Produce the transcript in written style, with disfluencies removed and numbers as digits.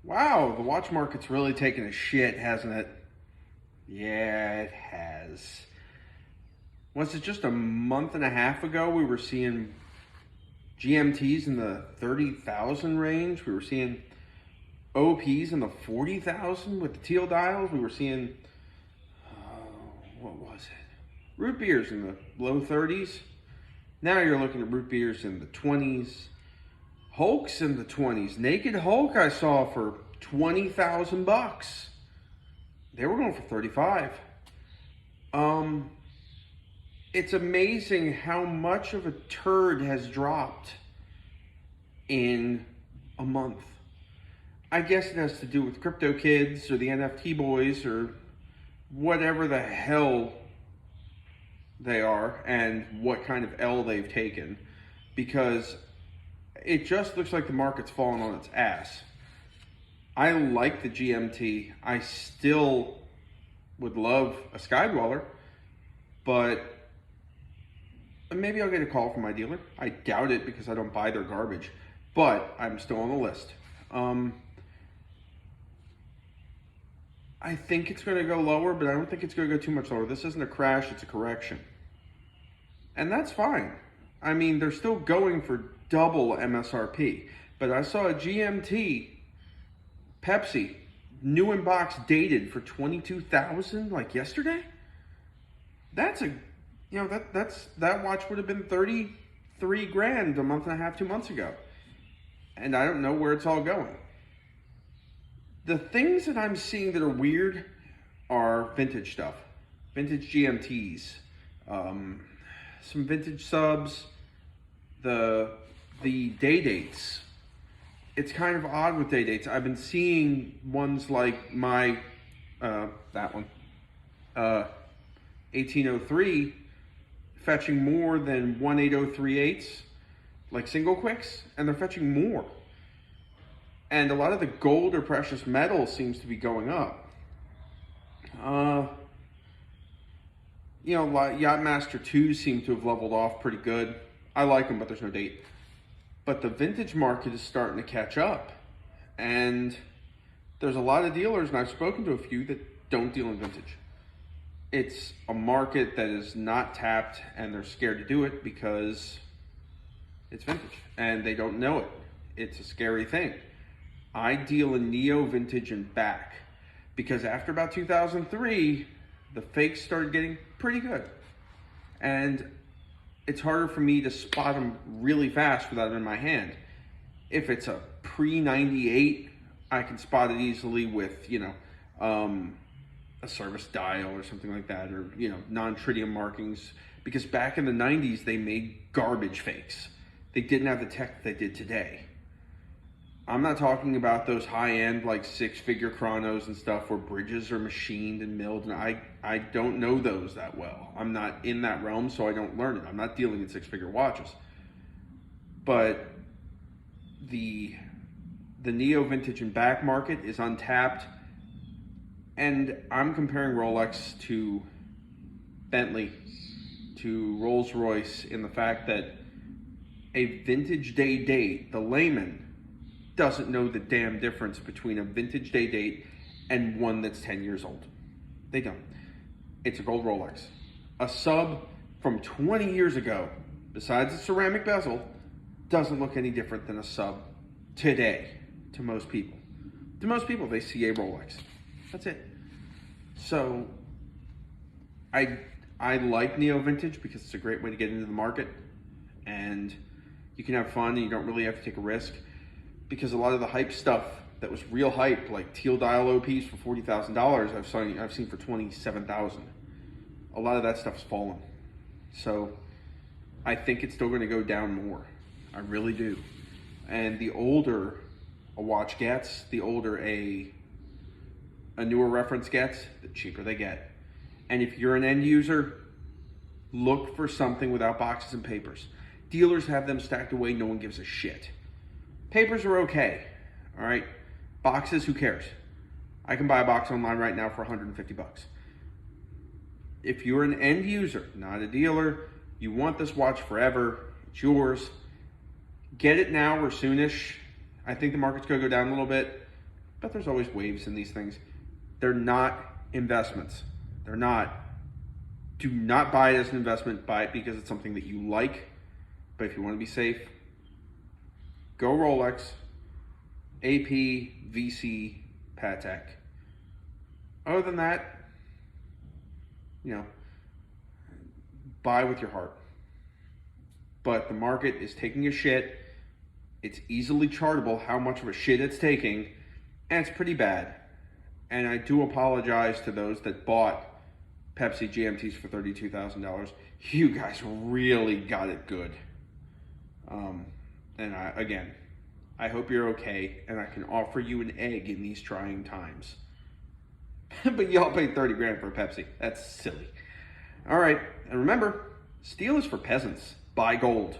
Wow, the watch market's really taken a shit, hasn't it? Yeah, it has. Was it just a month and a half ago we were seeing GMTs in the 30,000 range? We were seeing OPs in the 40,000 with the teal dials. We were seeing, what was it? Root beers in the low 30s. Now you're looking at root beers in the 20s. Hulks in the 20s. Naked Hulk I saw for 20,000 bucks. They were going for 35. It's amazing how much of a turd has dropped in a month. I guess it has to do with crypto kids or the NFT boys or whatever the hell they are and what kind of L they've taken, because it just looks like the market's falling on its ass. I like the GMT. I still would love a Skydweller, but maybe I'll get a call from my dealer. I doubt it because I don't buy their garbage, but I'm still on the list. I think it's going to go lower, but I don't think it's going to go too much lower. This isn't a crash, it's a correction. And that's fine. I mean, they're still going for double MSRP. But I saw a GMT Pepsi, new in box, dated for 22,000 like yesterday. That's a, that watch would have been 33 grand a month and a half, 2 months ago. And I don't know where it's all going. The things that I'm seeing that are weird are vintage stuff, vintage GMTs, some vintage subs, the day dates. It's kind of odd with day dates. I've been seeing ones like my, that one, 1803 fetching more than 18038s, like single quicks, and they're fetching more. And a lot of the gold or precious metal seems to be going up. Yachtmaster 2s seem to have leveled off pretty good. I like them, but there's no date. But the vintage market is starting to catch up. And there's a lot of dealers, and I've spoken to a few, that don't deal in vintage. It's a market that is not tapped, and they're scared to do it because it's vintage, and they don't know it. It's a scary thing. I deal in neo vintage and back because after about 2003, the fakes started getting pretty good. And it's harder for me to spot them really fast without them in my hand. If it's a pre-98, I can spot it easily with, a service dial or something like that, or, non-tritium markings. Because back in the 90s, they made garbage fakes. They didn't have the tech that they did today. I'm not talking about those high-end, like six-figure chronos and stuff where bridges are machined and milled, and I don't know those that well. I'm not in that realm, so I don't learn it. I'm not dealing in six-figure watches. But the neo vintage and back market is untapped, and I'm comparing Rolex to Bentley, to Rolls-Royce, in the fact that a vintage day date, the layman doesn't know the damn difference between a vintage day date and one that's 10 years old. They don't. It's a gold Rolex. A sub from 20 years ago, besides the ceramic bezel, doesn't look any different than a sub today to most people. To most people, they see a Rolex. That's it. So I like neo vintage because it's a great way to get into the market, and you can have fun and you don't really have to take a risk. Because a lot of the hype stuff that was real hype, like teal dial OPs for $40,000, I've seen for $27,000. A lot of that stuff's fallen. So I think it's still going to go down more. I really do. And the older a watch gets, the older a newer reference gets, the cheaper they get. And if you're an end user, look for something without boxes and papers. Dealers have them stacked away, no one gives a shit. Papers are okay, all right? Boxes, who cares? I can buy a box online right now for 150 bucks. If you're an end user, not a dealer, you want this watch forever, it's yours, get it now or soonish. I think the market's gonna go down a little bit, but there's always waves in these things. They're not investments. They're not. Do not buy it as an investment. Buy it because it's something that you like. But if you want to be safe, go Rolex, AP, VC, Patek. Other than that, buy with your heart. But the market is taking a shit. It's easily chartable how much of a shit it's taking, and it's pretty bad. And I do apologize to those that bought Pepsi GMTs for $32,000. You guys really got it good. Again, I hope you're okay, and I can offer you an egg in these trying times. But y'all paid 30 grand for a Pepsi. That's silly. All right, and remember, steel is for peasants. Buy gold.